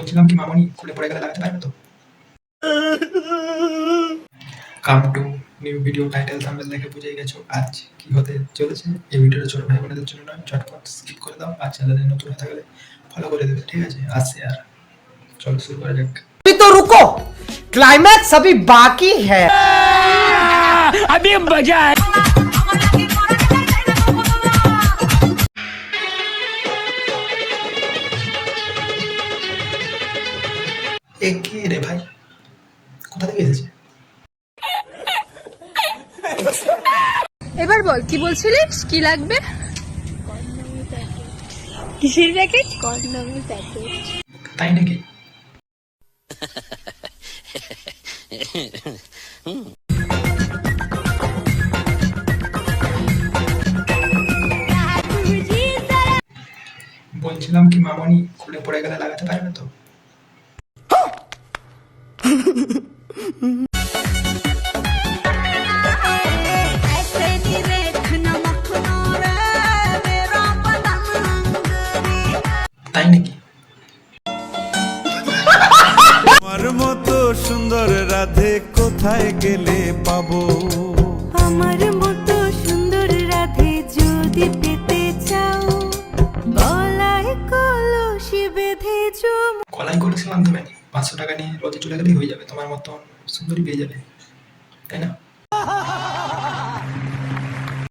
বলছিলাম কি মামনি খুলে পড়ে গেলে লাগাতে পারবে তো? Come to new video title thumbnail দেখে বুঝেই গেছো আজ কি হতে চলেছে। এই ভিডিওটা ছোট ভাই বোনেদের জন্য নয়, ঝটপট স্কিপ করে দাও। আর চ্যানেলে নতুন হয়ে থাকলে ফলো করে দেবে, ঠিক আছে? আসছে আর চলো শুরু করা যাক। अभी तो रुको, क्लाइमैक्स अभी बाकी है। अभी मजा है। এ কে রে ভাই, কোথা থেকে এসেছে? এবার বল কি বলছিলিস, কি লাগবে? কিসের প্যাকেট? কন্ডমের প্যাকেট। তাই নাকি? বলছিলাম কি মামনি খুলে পড়ে গেলে লাগাতে পারবে তো? তাই নাকি? আমার মতো সুন্দর রাধে কোথায় গেলে পাবো? আমার মতো সুন্দর রাধে যদি পেতে চাও, গলায় কলসি বেঁধে গলায় কলসি বাঁধতে পারি, 500 টাকা নিয়ে রোজে চলে গেলেই হয়ে যাবে, তোমার মতন সুন্দরী পেয়ে যাবে, তাই না?